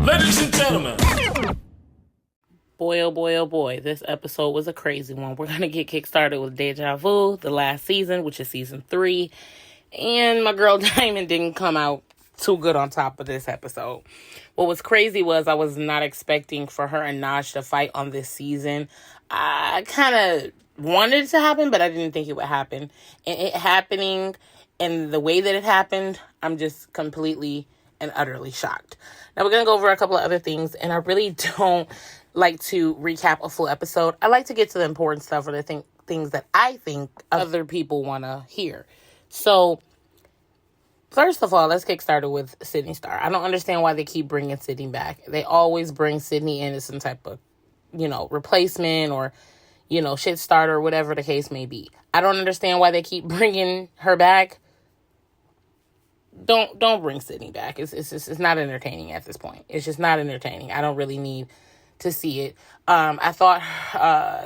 Ladies and gentlemen. Boy, oh boy, oh boy, this episode was a crazy one. We're going to get kickstarted with Dejavu, the last season, which is season 3. And my girl Diamond didn't come out too good on top of this episode. What was crazy was I was not expecting for her and Naj to fight on this season. I kind of wanted it to happen, but I didn't think it would happen. And it happening and the way that it happened, I'm just completely and utterly shocked. Now we're going to go over a couple of other things, and I really don't like to recap a full episode. I like to get to the important stuff or the things that I think other people want to hear. So, first of all, let's get started with Sydney Star. I don't understand why they keep bringing Sydney back. They always bring Sydney in as some type of, replacement or, shit starter, whatever the case may be. I don't understand why they keep bringing her back. Don't bring Sydney back. It's not entertaining at this point. It's just not entertaining. I don't really need to see it. I thought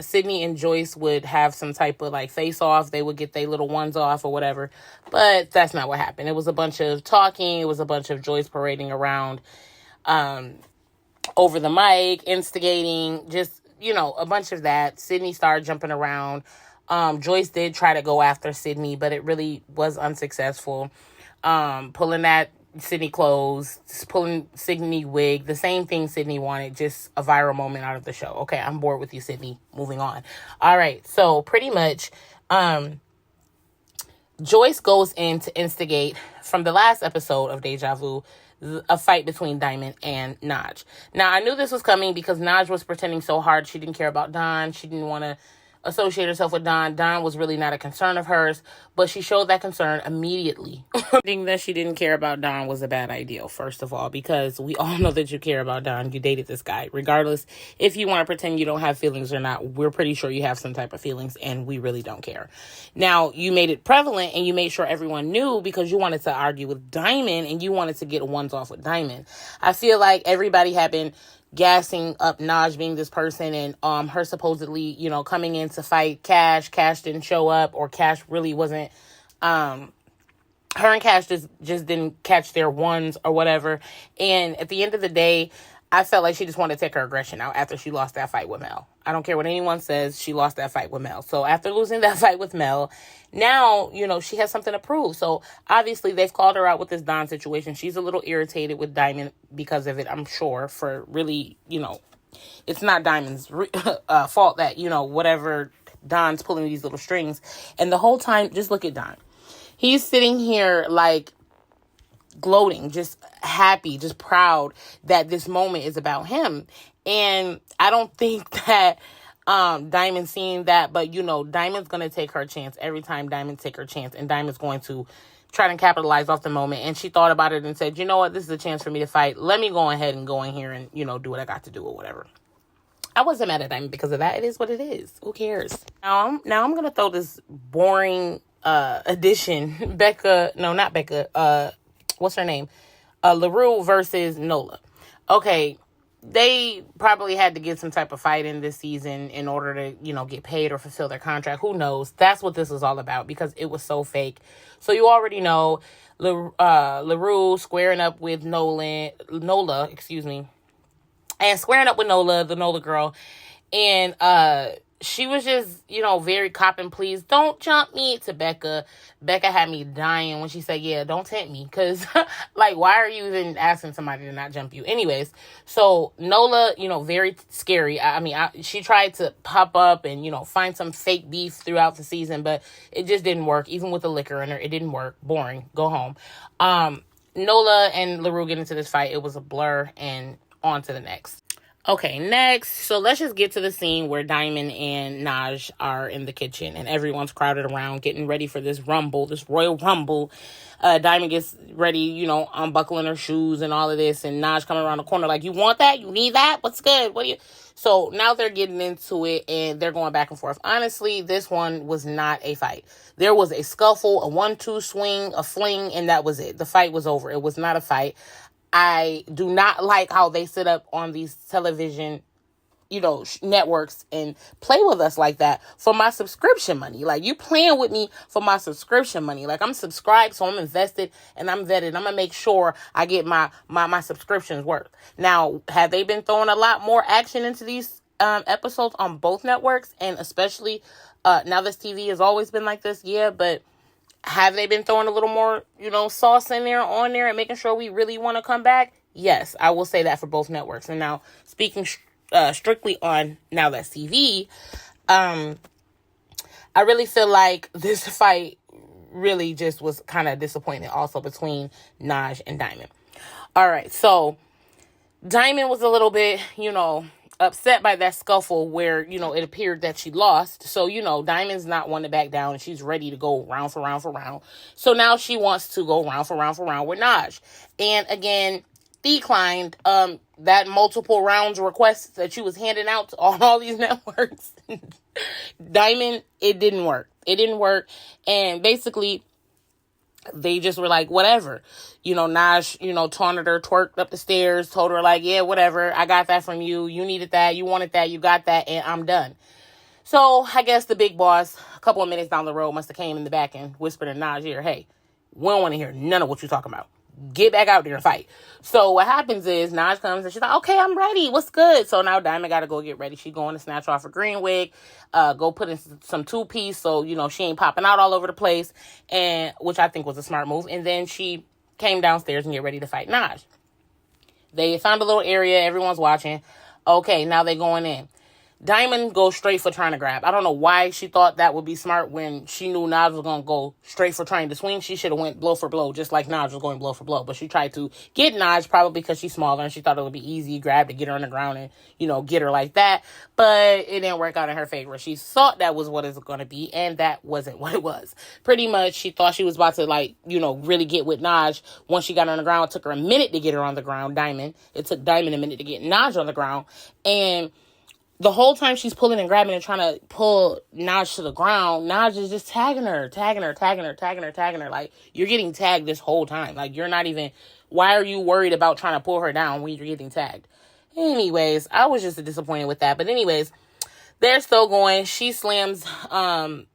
Sydney and Joyce would have some type of face off. They would get their little ones off or whatever, but that's not what happened. It was a bunch of talking. It was a bunch of Joyce parading around over the mic, instigating, just a bunch of that. Sydney started jumping around. Joyce did try to go after Sydney, but it really was unsuccessful. Pulling that Sydney clothes, pulling Sydney wig, the same thing Sydney wanted, just a viral moment out of the show. Okay, I'm bored with you, Sydney. Moving on. All right, so pretty much, Joyce goes in to instigate, from the last episode of Dejavu, a fight between Diamond and Naj. Now, I knew this was coming because Naj was pretending so hard. She didn't care about Don. She didn't want to associate herself with Don. Don was really not a concern of hers, but she showed that concern immediately. Thinking that she didn't care about Don was a bad idea, first of all, because we all know that you care about Don. You dated this guy. Regardless, if you want to pretend you don't have feelings or not, we're pretty sure you have some type of feelings, and we really don't care. Now, you made it prevalent, and you made sure everyone knew because you wanted to argue with Diamond, and you wanted to get ones off with Diamond. I feel like everybody had been gassing up Naj being this person and her supposedly, coming in to fight Cash. Cash didn't show up, or Cash really wasn't, her and Cash just didn't catch their ones or whatever. And at the end of the day, I felt like she just wanted to take her aggression out after she lost that fight with Mel. I don't care what anyone says, she lost that fight with Mel. So after losing that fight with Mel, now, she has something to prove. So obviously they've called her out with this Don situation. She's a little irritated with Diamond because of it, I'm sure, for really, it's not Diamond's fault that, whatever, Don's pulling these little strings. And the whole time, just look at Don. He's sitting here gloating, just happy, just proud that this moment is about him. And I don't think that Diamond's seeing that, but Diamond's going to take her chance every time Diamond take her chance, and Diamond's going to try to capitalize off the moment. And she thought about it and said, you know what, this is a chance for me to fight. Let me go ahead and go in here and, do what I got to do or whatever. I wasn't mad at Diamond because of that. It is what it is. Who cares? Now I'm going to throw this boring addition. What's her name? LaRue versus Nola. Okay, they probably had to get some type of fight in this season in order to, get paid or fulfill their contract. Who knows? That's what this was all about because it was so fake. So you already know LaRue squaring up with Nola, and squaring up with Nola, the Nola girl. And she was just, very cop and please, don't jump me to Becca. Becca had me dying when she said, yeah, don't tempt me. Because, why are you even asking somebody to not jump you? Anyways, so Nola, very scary. She tried to pop up and, find some fake beef throughout the season, but it just didn't work. Even with the liquor in her, it didn't work. Boring. Go home. Nola and LaRue get into this fight. It was a blur, and on to the next. Okay, next. So let's just get to the scene where Diamond and Naj are in the kitchen and everyone's crowded around getting ready for this rumble, this Royal Rumble. Diamond gets ready, unbuckling her shoes and all of this, and Naj coming around the corner like, you want that? You need that? What's good? What do you... So now they're getting into it and they're going back and forth. Honestly, this one was not a fight. There was a scuffle, a 1-2 swing, a fling, and that was it. The fight was over. It was not a fight. I do not like how they sit up on these television networks and play with us like that for my subscription money. Like, you playing with me for my subscription money. Like, I'm subscribed, so I'm invested and I'm vetted. I'm gonna make sure I get my subscriptions worth. Now, have they been throwing a lot more action into these episodes on both networks, and especially Now This TV has always been like this? Yeah, but have they been throwing a little more, sauce in there, on there, and making sure we really want to come back? Yes, I will say that for both networks. And now, speaking strictly on Now That's TV, I really feel like this fight really just was kind of disappointing also between Naj and Diamond. All right, so Diamond was a little bit, upset by that scuffle where, it appeared that she lost. So, Diamond's not one to back down, and she's ready to go round for round for round. So now she wants to go round for round for round with Naj. And again, declined that multiple rounds request that she was handing out to all these networks. Diamond, it didn't work. It didn't work. And basically, they just were like, whatever. Naj, taunted her, twerked up the stairs, told her like, yeah, whatever. I got that from you. You needed that. You wanted that. You got that. And I'm done. So I guess the big boss, a couple of minutes down the road, must have came in the back and whispered in Naj's ear, hey, we don't want to hear none of what you're talking about. Get back out there and fight. So what happens is Naj comes and she's like, okay, I'm ready. What's good? So now Diamond got to go get ready. She's going to snatch off her green wig, go put in some two-piece so, she ain't popping out all over the place, and which I think was a smart move. And then she came downstairs and get ready to fight Naj. They found a little area. Everyone's watching. Okay, now they going in. Diamond goes straight for trying to grab. I don't know why she thought that would be smart when she knew Naj was going to go straight for trying to swing. She should have went blow for blow, just like Naj was going blow for blow. But she tried to get Naj, probably because she's smaller, and she thought it would be easy grab to get her on the ground and, get her like that. But it didn't work out in her favor. She thought that was what it was going to be, and that wasn't what it was. Pretty much, she thought she was about to, really get with Naj. Once she got on the ground, it took her a minute to get her on the ground, Diamond. It took Diamond a minute to get Naj on the ground. And the whole time she's pulling and grabbing and trying to pull Naj to the ground, Naj is just tagging her. Like, you're getting tagged this whole time. Like, you're not even, why are you worried about trying to pull her down when you're getting tagged? Anyways, I was just disappointed with that. But anyways, they're still going. She slams Naj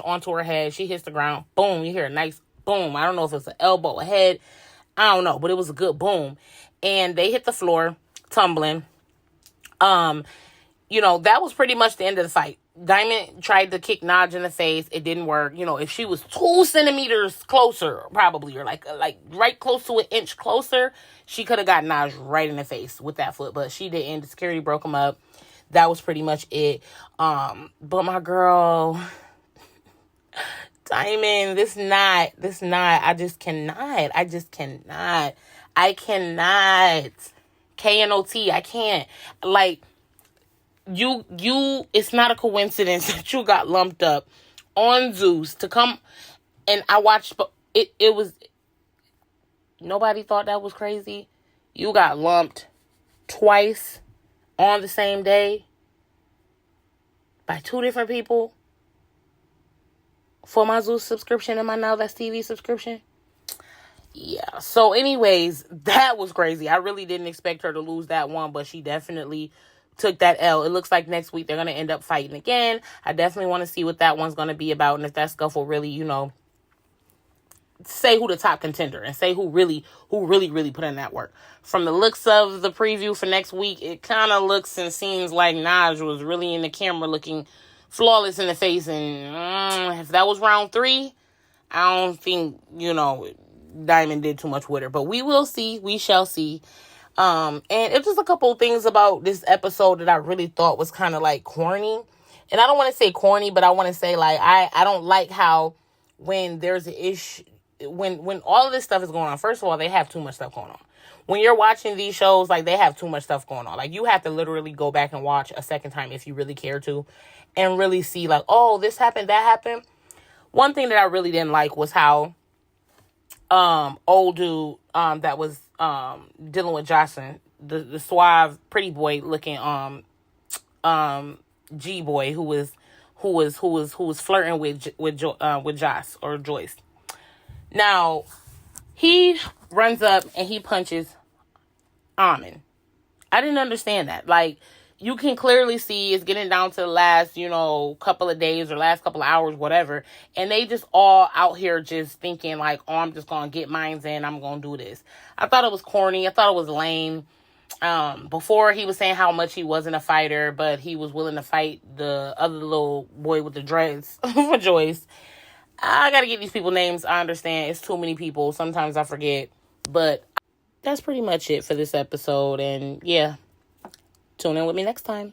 onto her head. She hits the ground. Boom. You hear a nice boom. I don't know if it's an elbow, a head. I don't know. But it was a good boom. And they hit the floor, tumbling. That was pretty much the end of the fight. Diamond tried to kick Naj in the face. It didn't work. If she was 2 centimeters closer, probably, or like right close to an inch closer, she could have got Naj right in the face with that foot. But she didn't. The security broke him up. That was pretty much it. But my girl, Diamond, this not. I just cannot. I cannot. K-N-O-T. I can't. Like, it's not a coincidence that you got lumped up on Zeus to come, and I watched, but it was, nobody thought that was crazy. You got lumped twice on the same day by 2 different people for my Zeus subscription and my Now That's TV subscription. Yeah, so anyways, that was crazy. I really didn't expect her to lose that one, but she definitely took that L. It looks like next week they're going to end up fighting again. I definitely want to see what that one's going to be about, and if that scuffle really, say who the top contender and say who really put in that work. From the looks of the preview for next week, it kind of looks and seems like Naj was really in the camera looking flawless in the face, and if that was round 3, I don't think, Diamond did too much with her, but we will see. We shall see. And it's just a couple of things about this episode that I really thought was kind of like corny. And I don't want to say corny, but I want to say like, I don't like how when there's an issue, when all of this stuff is going on, first of all, they have too much stuff going on. When you're watching these shows, like, they have too much stuff going on. Like, you have to literally go back and watch a second time if you really care to, and really see like, oh, this happened, that happened. One thing that I really didn't like was how old dude that was dealing with Jocelyn, the suave, pretty boy looking G boy who was flirting with Joss or Joyce. Now he runs up and he punches Amin. I didn't understand that. Like, you can clearly see it's getting down to the last, couple of days or last couple of hours, whatever. And they just all out here just thinking like, oh, I'm just going to get mines in. I'm going to do this. I thought it was corny. I thought it was lame. Before he was saying how much he wasn't a fighter, but he was willing to fight the other little boy with the dreads for Joyce. I got to get these people names. I understand. It's too many people. Sometimes I forget. But that's pretty much it for this episode. And yeah, tune in with me next time.